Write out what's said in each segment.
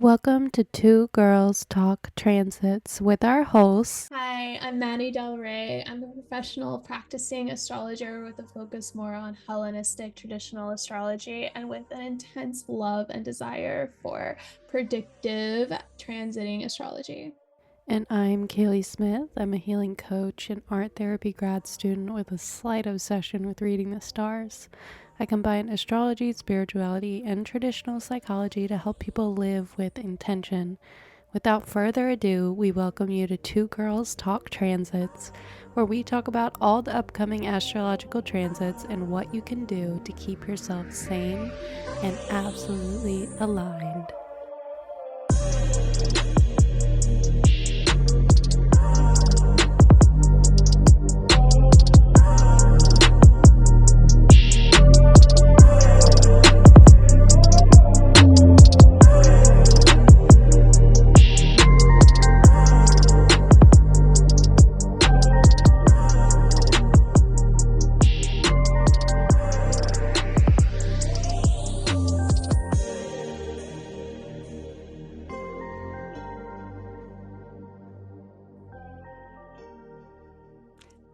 Welcome to Two Girls Talk Transits with our hosts. Hi, I'm Maddie delrae. I'm a professional practicing astrologer with a focus more on Hellenistic traditional astrology and with an intense love and desire for predictive transiting astrology. And I'm Kaleigh Smith. I'm a healing coach and art therapy grad student with a slight obsession with reading the stars. I combine astrology, spirituality, and traditional psychology to help people live with intention. Without further ado, we welcome you to Two Girls Talk Transits, where we talk about all the upcoming astrological transits and what you can do to keep yourself sane and absolutely aligned.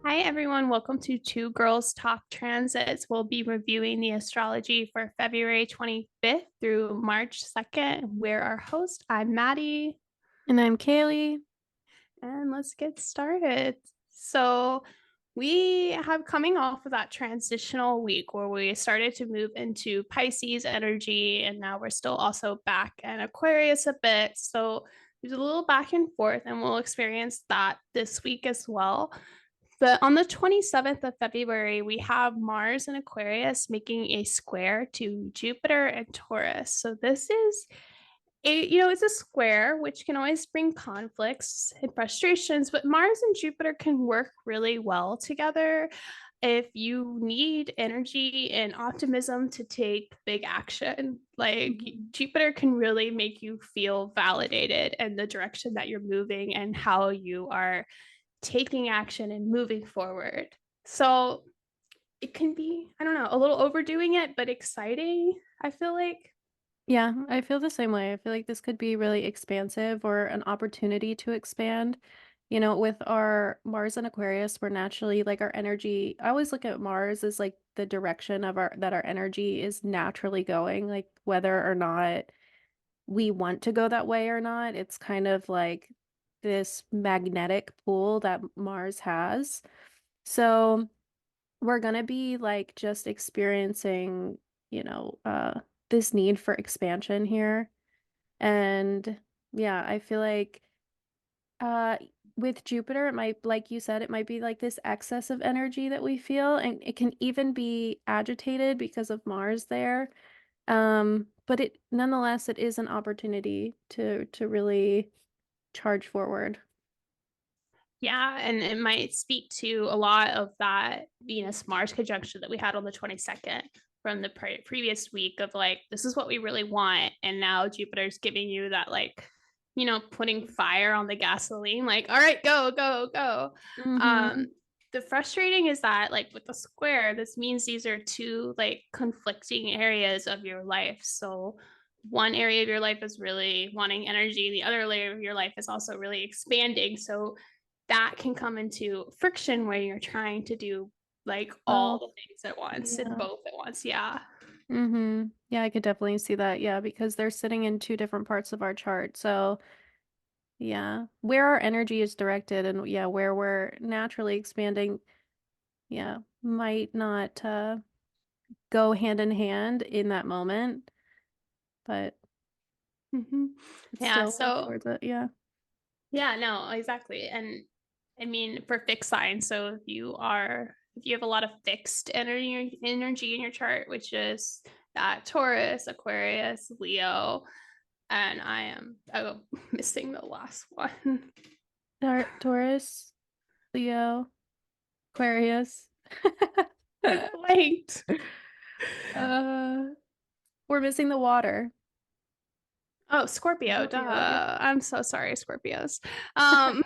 Hi, everyone. Welcome to Two Girls Talk Transits. We'll be reviewing the astrology for February 25th through March 2nd. We're our host. I'm Maddie. And I'm Kaleigh. And let's get started. So, we have coming off of that transitional week where we started to move into Pisces energy, and now we're still also back in Aquarius a bit. So, there's a little back and forth, and we'll experience that this week as well. But on the 27th of February, we have Mars and Aquarius making a square to Jupiter and Taurus. So this is it's a square, which can always bring conflicts and frustrations, but Mars and Jupiter can work really well together if you need energy and optimism to take big action. Like Jupiter can really make you feel validated in the direction that you're moving and how you are taking action and moving forward. So it can be, I don't know, a little overdoing it, but exciting, I feel like. Yeah, I feel the same way. I feel like this could be really expansive or an opportunity to expand. You know, with our Mars and Aquarius, we're naturally like our energy. I always look at Mars as like the direction of our energy is naturally going, like whether or not we want to go that way or not. It's kind of like this magnetic pull that Mars has. So we're gonna be like just experiencing, you know, this need for expansion here. And yeah, I feel like uh with Jupiter, it might, like you said, it might be like this excess of energy that we feel, and it can even be agitated because of Mars there. But it nonetheless, it is an opportunity to really charge forward. Yeah, and it might speak to a lot of that Venus Mars conjunction that we had on the 22nd from the previous week of like, this is what we really want. And now Jupiter's giving you that, like, putting fire on the gasoline, like, all right, go, go, go. Mm-hmm. The frustrating is that, like, with the square, this means these are two like conflicting areas of your life. So, one area of your life is really wanting energy, and the other layer of your life is also really expanding. So, that can come into friction when you're trying to do like all Oh, the things at once and yeah. both at once. Yeah. Mm-hmm. Yeah, I could definitely see that. Yeah, because they're sitting in two different parts of our chart. So, yeah, where our energy is directed and yeah, where we're naturally expanding, yeah, might not go hand in hand in that moment, but Mm-hmm. it's Yeah. still work So, towards it. Yeah. yeah, no, exactly. And I mean, for fixed signs, so if you have a lot of fixed energy in your chart, which is that Taurus, Aquarius, Leo, and I am missing the last one. Taurus, Leo, Aquarius. I blanked. Uh, we're missing the water. Oh, Scorpio, Scorpio, yeah. duh. I'm so sorry, Scorpios. Um,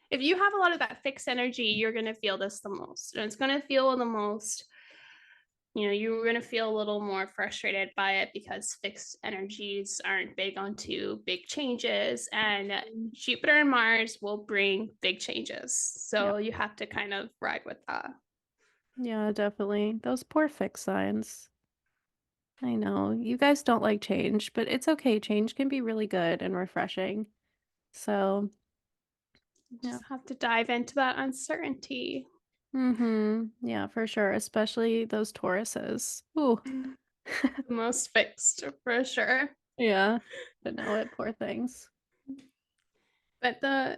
if you have a lot of that fixed energy, you're gonna feel this the most. And it's gonna feel the most you're going to feel a little more frustrated by it because fixed energies aren't big onto big changes, and Mm. Jupiter and Mars will bring big changes. Yeah. So you have to kind of ride with that. Yeah, definitely. Those poor fixed signs. I know. You guys don't like change, but it's okay. Change can be really good and refreshing. So, yeah. Just have to dive into that uncertainty. Mm-hmm. Yeah, for sure. Especially those Tauruses. Ooh. The most fixed for sure. Yeah. But know it, poor things. But the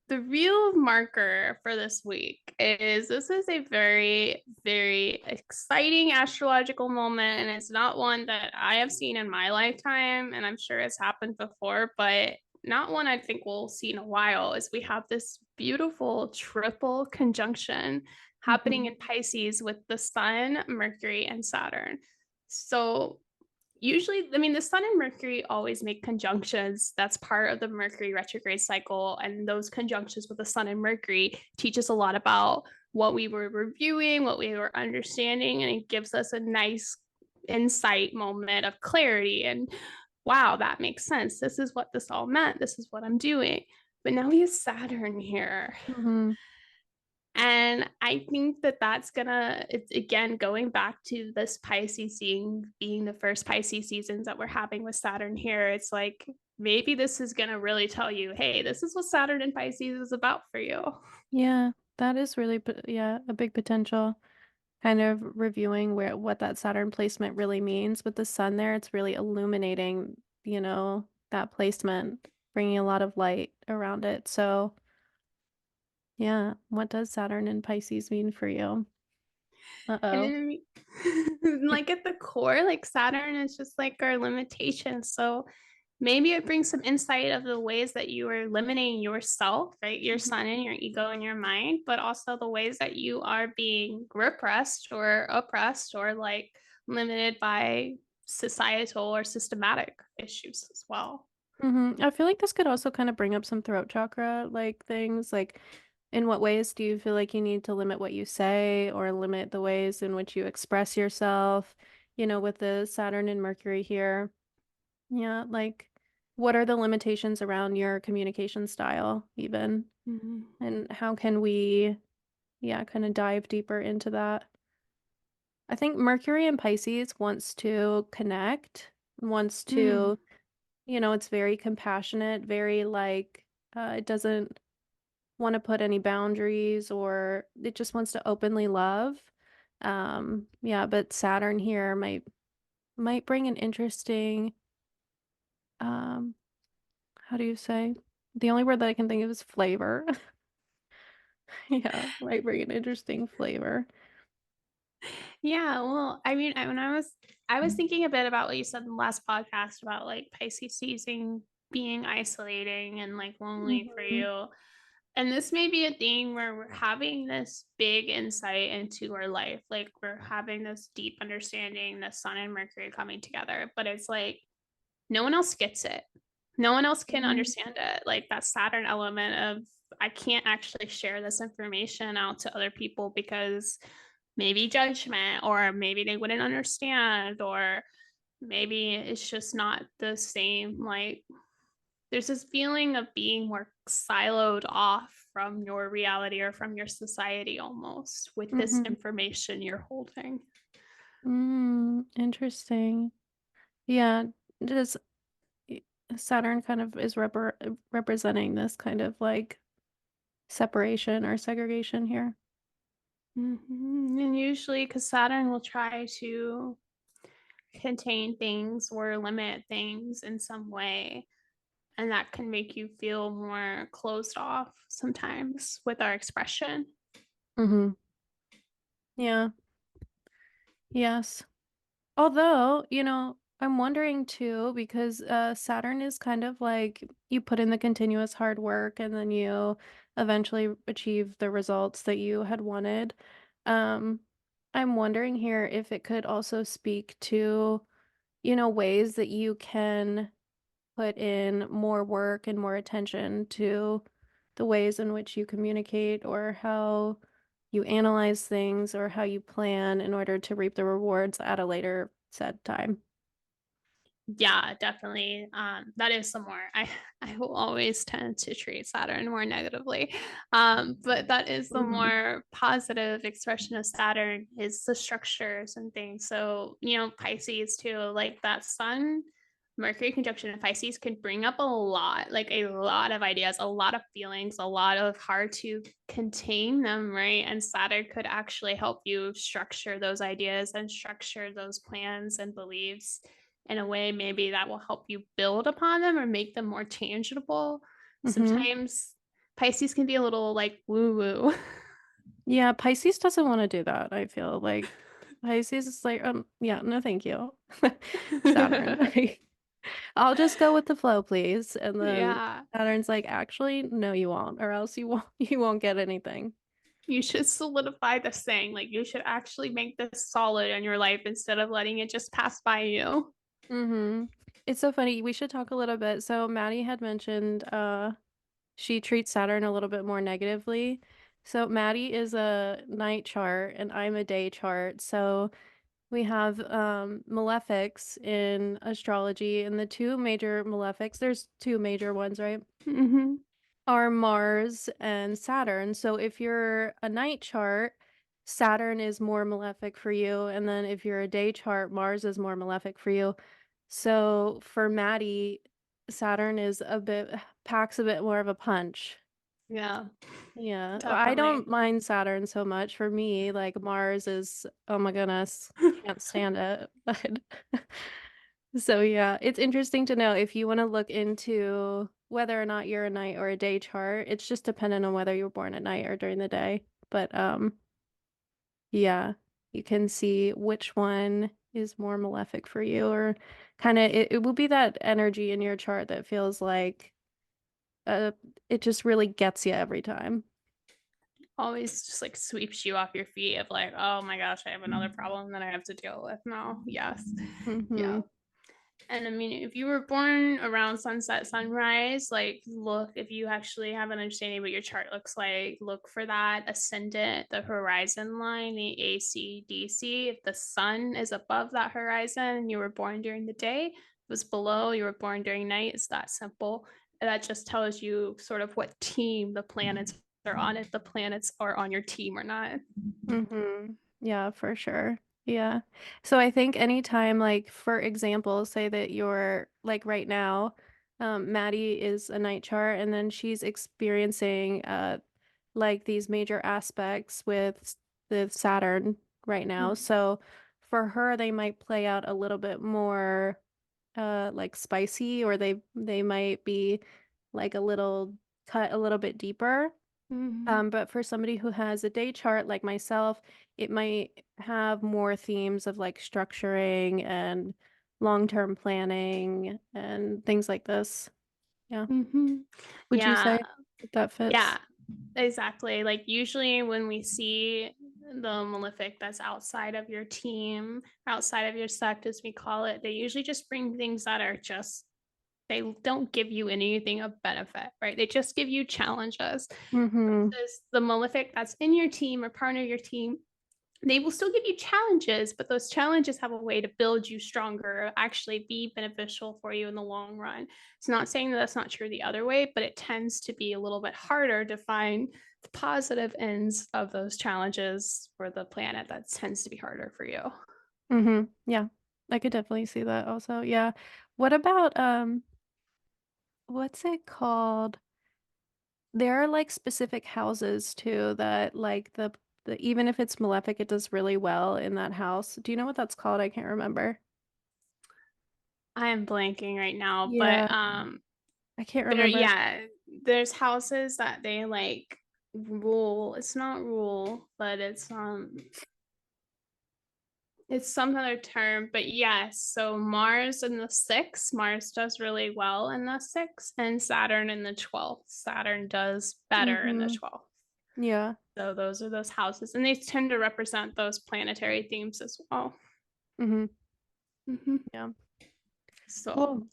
real marker for this week is this is a very, very exciting astrological moment. And it's not one that I have seen in my lifetime. And I'm sure it's happened before, but not one I think we'll see in a while. Is we have this beautiful triple conjunction happening Mm-hmm. in Pisces with the Sun, Mercury, and Saturn. So usually, I mean, the Sun and Mercury always make conjunctions. That's part of the Mercury retrograde cycle, and those conjunctions with the Sun and Mercury teach us a lot about what we were reviewing, what we were understanding, and it gives us a nice insight moment of clarity. And wow, that makes sense. This is what this all meant. This is what I'm doing. But now we have Saturn here. Mm-hmm. And I think that that's gonna, it's again going back to this Pisces being the first Pisces seasons that we're having with Saturn here. It's like maybe this is gonna really tell you, hey, this is what Saturn and Pisces is about for you. Yeah, that is really, yeah, a big potential. Kind of reviewing what that Saturn placement really means with the sun there. It's really illuminating, that placement, bringing a lot of light around it. So, yeah, what does Saturn and Pisces mean for you? And Uh-oh. then, like at the core, like Saturn is just like our limitations. So maybe it brings some insight of the ways that you are limiting yourself, right? Your Mhm. sun and your ego and your mind, but also the ways that you are being repressed or oppressed or like limited by societal or systematic issues as well. I feel like this could also kind of bring up some throat chakra like things. Like, in what ways do you feel like you need to limit what you say or limit the ways in which you express yourself, with the Saturn and Mercury here? Yeah, like what are the limitations around your communication style, even? Mhm. And how can we, yeah, kind of dive deeper into that? I think Mercury and Pisces wants to connect, wants Mm. to, it's very compassionate, very like, it doesn't want to put any boundaries or it just wants to openly love. Yeah, but Saturn here might bring an interesting, um, how do you say? The only word that I can think of is flavor. Yeah, might bring an interesting flavor. Yeah, well, I mean, when I was thinking a bit about what you said in the last podcast about like Pisces season being isolating and like lonely for Mhm. you. And this may be a thing where we're having this big insight into our life. Like we're having this deep understanding, the sun and Mercury coming together, but it's like no one else gets it. No one else can Mhm. understand it. Like that Saturn element of I can't actually share this information out to other people because maybe judgment, or maybe they wouldn't understand, or maybe it's just not the same. Like there's this feeling of being more siloed off from your reality or from your society almost with this Mhm. information you're holding. Interesting. Yeah, does Saturn kind of is representing this kind of like separation or segregation here? And usually, because Saturn will try to contain things or limit things in some way, and that can make you feel more closed off sometimes with our expression. Mm-hmm. Yeah. Yes. Although, I'm wondering too, because Saturn is kind of like you put in the continuous hard work and then you eventually achieve the results that you had wanted. Um, I'm wondering here if it could also speak to, ways that you can put in more work and more attention to the ways in which you communicate or how. you analyze things or how you plan in order to reap the rewards at a later set time. Yeah, definitely. That is the more I will always tend to treat Saturn more negatively. But that is the Hmm. more positive expression of Saturn is the structures and things. So, Pisces too, like that Sun Mercury conjunction in Pisces can bring up like a lot of ideas, a lot of feelings, a lot of hard to contain them, right? And Saturn could actually help you structure those ideas and structure those plans and beliefs in a way maybe that will help you build upon them or make them more tangible. Hmm. Sometimes Pisces can be a little like woo woo. Yeah, Pisces doesn't want to do that. I feel like Pisces is like, yeah, no, thank you. Saturn. I'll just go with the flow, please. And then Yeah. Saturn's like, actually, no, you won't, or else you won't get anything. You should solidify this thing. Like you should actually make this solid in your life instead of letting it just pass by you. Hmm. It's so funny. We should talk a little bit. So Maddie had mentioned she treats Saturn a little bit more negatively. So Maddie is a night chart and I'm a day chart. So we have malefics in astrology, and the two major malefics, there's two major ones, right? Mm-hmm. Are Mars and Saturn. So if you're a night chart, Saturn is more malefic for you, and then if you're a day chart, Mars is more malefic for you. So for Maddie, Saturn is a bit packs a bit more of a punch. Yeah, Yeah, I don't definitely. mind Saturn so much. For me, like Mars is, oh my goodness, can't stand it. But so yeah, it's interesting to know if you want to look into whether or not you're a night or a day chart. It's just dependent on whether you were born at night or during the day. But yeah, you can see which one is more malefic for you, or kind of it will be that energy in your chart that feels like uh it just really gets you every time. Always just like sweeps you off your feet of like, oh my gosh, I have another problem that I have to deal with now. Yes. Mm-hmm. Yeah. And I mean, if you were born around sunset, sunrise, like look, if you actually have an understanding what your chart looks like, look for that ascendant, the horizon line, the ACDC. If the sun is above that horizon and you were born during the day, if it was below, you were born during night, it's that simple. That just tells you sort of what team the planets are on, if the planets are on your team or not. Mm-hmm. Yeah, for sure. Yeah. So I think anytime, like, for example, say that you're like right now, Maddie is a night chart and then she's experiencing like these major aspects with the Saturn right now. So for her, they might play out a little bit more like spicy, or they might be like a little cut a little bit deeper. Mm-hmm. But for somebody who has a day chart like myself, it might have more themes of like structuring and long-term planning and things like this. Yeah. Mm-hmm. Would you Yeah. say that that Yeah. fits? Exactly. Like usually when we see the malefic that's outside of your team, outside of your sect, as we call it, they usually just bring things that are just they don't give you anything of benefit, right? They just give you challenges. Mm-hmm. Versus the malefic that's in your team or part of your team, they will still give you challenges, but those challenges have a way to build you stronger, actually be beneficial for you in the long run. It's not saying that that's not true the other way, but it tends to be a little bit harder to find the positive ends of those challenges for the planet. That tends to be harder for you. Mm-hmm. Yeah. I could definitely see that also. Yeah. What about what's it called? There are like specific houses too that like the even if it's malefic, it does really well in that house. Do you know what that's called? I can't remember. I am blanking right now, Yeah, but I can't there, remember. yeah, there's houses that they like rule. It's not rule, but it's some other term, but yes. So Mars in the sixth, Mars does really well in the sixth, and Saturn in the 12th. Saturn does better in the Mm-hmm. 12th. Yeah. So those are those houses, and they tend to represent those planetary themes as well. Mm-hmm. Mm-hmm. Yeah. So, Cool.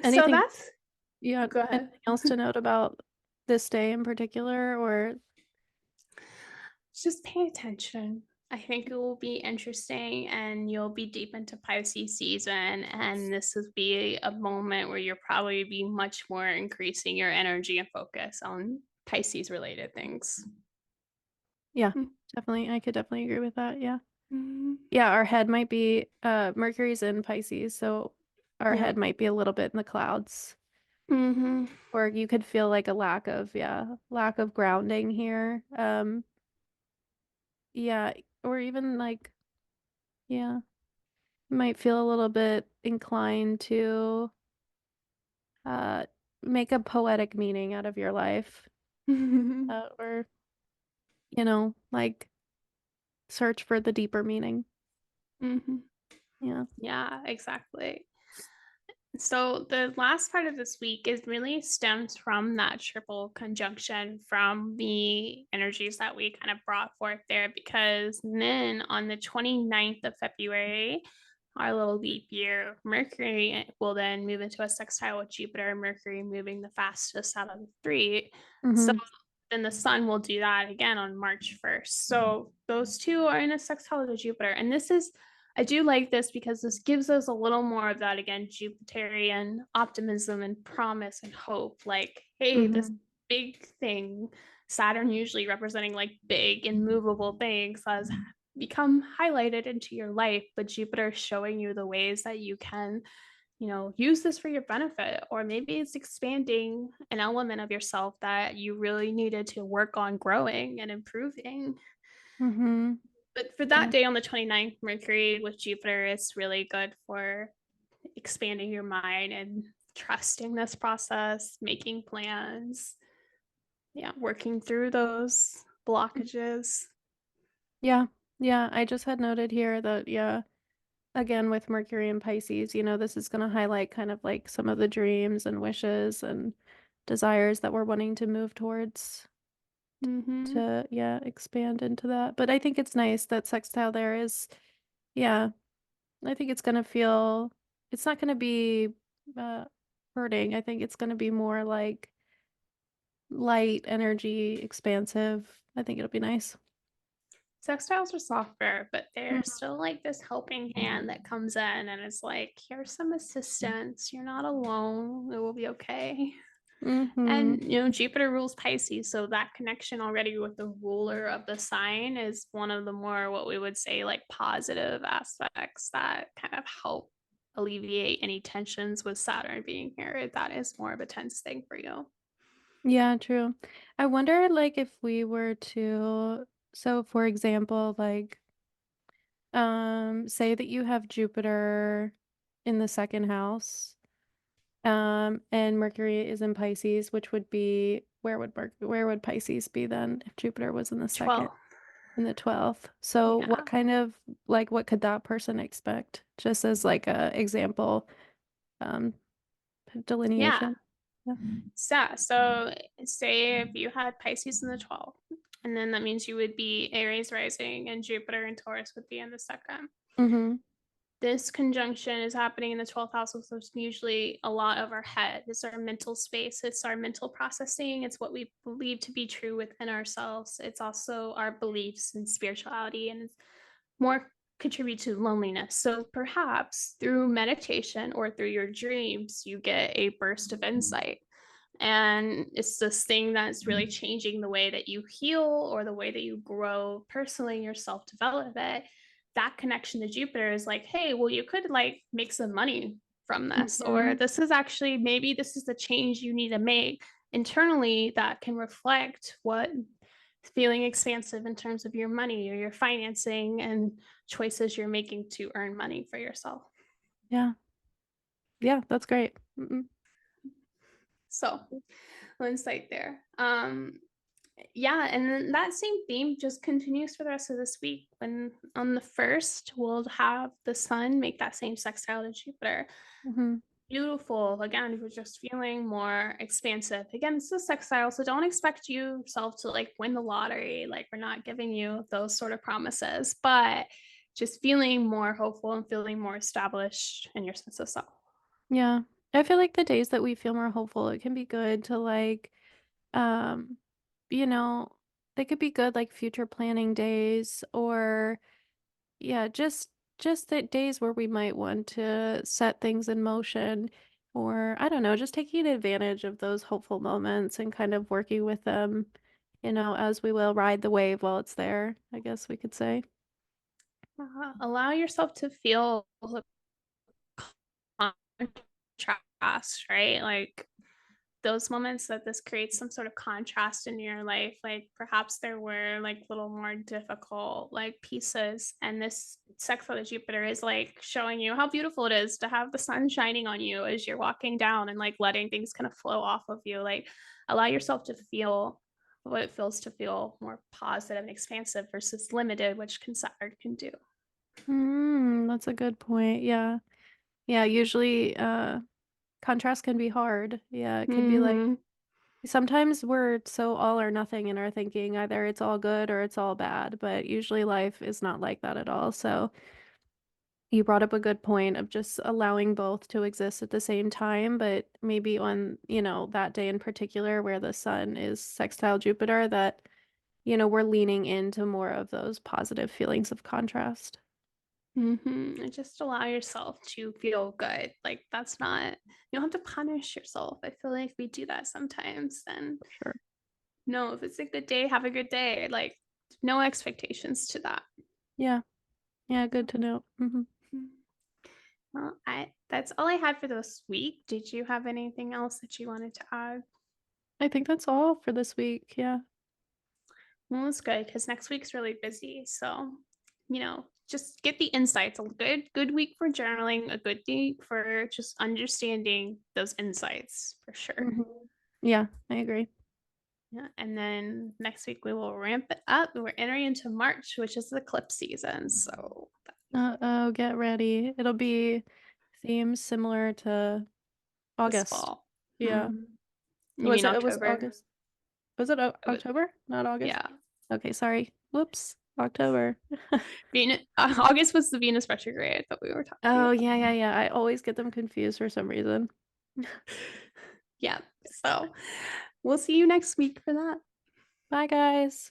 so Anything, that's yeah, go ahead. anything else to note about this day in particular or Just pay attention. I think it will be interesting and you'll be deep into Pisces season. And this would be a moment where you'll probably be much more increasing your energy and focus on Pisces related things. Yeah, definitely. I could definitely agree with that. Yeah. Mm-hmm. Yeah, our head might be Mercury's in Pisces, so our Yeah. head might be a little bit in the clouds. Mm-hmm. Or you could feel like a lack of, yeah, lack of grounding here. Yeah, or even like, yeah, you might feel a little bit inclined to uh make a poetic meaning out of your life. Or, like search for the deeper meaning. Mm-hmm. Yeah. Yeah, exactly. So the last part of this week is really stems from that triple conjunction from the energies that we kind of brought forth there, because then on the 29th of February, our little leap year, Mercury will then move into a sextile with Jupiter, Mercury moving the fastest out of the three. So Mm-hmm. then the sun will do that again on March 1st. So those two are in a sextile to Jupiter. And this is, I do like this because this gives us a little more of that, again, Jupiterian optimism and promise and hope. Like, hey, this Mm-hmm. big thing, Saturn usually representing like big and movable things, has become highlighted into your life, but Jupiter showing you the ways that you can, use this for your benefit, or maybe it's expanding an element of yourself that you really needed to work on growing and improving. Mm-hmm. But for Yeah. that day on the 29th, Mercury with Jupiter is really good for expanding your mind and trusting this process, making plans, yeah, working through those blockages. Yeah. Yeah. I just had noted here that, yeah, again with Mercury and Pisces, this is going to highlight kind of like some of the dreams and wishes and desires that we're wanting to move towards Mm-hmm. to, yeah, expand into that. But I think it's nice that sextile there is, yeah, I think it's going to feel, it's not going to be uh, hurting. I think it's going to be more like light energy, expansive. I think it'll be nice. Sextiles are softer, but they're Mhm. still like this helping hand that comes in and is like, here's some assistance. You're not alone. It will be okay. Mm-hmm. And Jupiter rules Pisces, so that connection already with the ruler of the sign is one of the more, what we would say, like positive aspects that kind of help alleviate any tensions with Saturn being here. That is more of a tense thing for you. Yeah, true. I wonder, like, if we were to, so for example, like, say that you have Jupiter in the second house, and Mercury is in Pisces, which would be, where would Pisces be then if Jupiter was in the second, 12. in the 12th? So what Yeah. kind of, like, what could that person expect? Just as like a example, um, Yeah. delineation. Yeah. So say if you had Pisces in the 12th, and then that means you would be Aries rising and Jupiter and Taurus would be in the second. Mm-hmm. This conjunction is happening in the 12th house, which is usually a lot of our head. It's our mental space, it's our mental processing, it's what we believe to be true within ourselves. It's also our beliefs and spirituality, and it's more contribute to loneliness. So perhaps through meditation or through your dreams, you get a burst of insight. And it's this thing that's really changing the way that you heal or the way that you grow personally in your self development. That connection to Jupiter is like, hey, well, you could like make some money from this, or Mm-hmm. this is actually, maybe this is the change you need to make internally that can reflect what feeling expansive in terms of your money or your financing and choices you're making to earn money for yourself. Yeah. Yeah, that's great. Mm-mm. So, insight there. Yeah, and then that same theme just continues for the rest of this week. When on the first, we'll have the sun make that same sextile to Jupiter. Mm-hmm. Beautiful. Again, we're just feeling more expansive. Again, it's a sextile, so don't expect yourself to like win the lottery. Like, we're not giving you those sort of promises, but just feeling more hopeful and feeling more established in your sense of self. Yeah. I feel like the days that we feel more hopeful, it can be good to like, um, you know, They could be good like future planning days or yeah, just the days where we might want to set things in motion or I don't know, just taking advantage of those hopeful moments and kind of working with them, as we will ride the wave while it's there, I guess we could say. Allow yourself to feel the contrast, right? Like those moments that this creates some sort of contrast in your life, like perhaps there were like little more difficult like pieces, and this sextile to Jupiter is like showing you how beautiful it is to have the sun shining on you as you're walking down and like letting things kind of flow off of you. Like allow yourself to feel what it feels to feel more positive and expansive versus limited, which Saturn can do. That's a good point. Yeah. Yeah, usually contrast can be hard. Yeah, it can be like Hmm. sometimes we're so all or nothing in our thinking, either it's all good or it's all bad, but usually life is not like that at all. So you brought up a good point of just allowing both to exist at the same time, but maybe on, that day in particular where the sun is sextile Jupiter, that, we're leaning into more of those positive feelings of contrast. And just allow yourself to feel good. Like that's not, you don't have to punish yourself. I feel like we do that sometimes. And Sure. no, if it's a good day, have a good day. Like no expectations to that. Yeah. Yeah, good to know. Mhm. Well, I that's all I had for this week. Did you have anything else that you wanted to add? I think that's all for this week. Yeah. Well, it's good because next week's really busy. So, just get the insights. A good week for journaling, a good week for just understanding those insights for sure. Mhm. Yeah, I agree. Yeah. And then next week we will ramp it up. We're entering into March, which is the eclipse season. So Uh-oh, get ready. It'll be themes similar to this August. fall. Yeah. You Was mean it? It was October? August. Was it October? Not August? Yeah. Okay, sorry. Whoops. October. Venus, August was the Venus retrograde that we were talking Oh, about. yeah, yeah, yeah. I always get them confused for some reason. Yeah. So we'll see you next week for that. Bye, guys.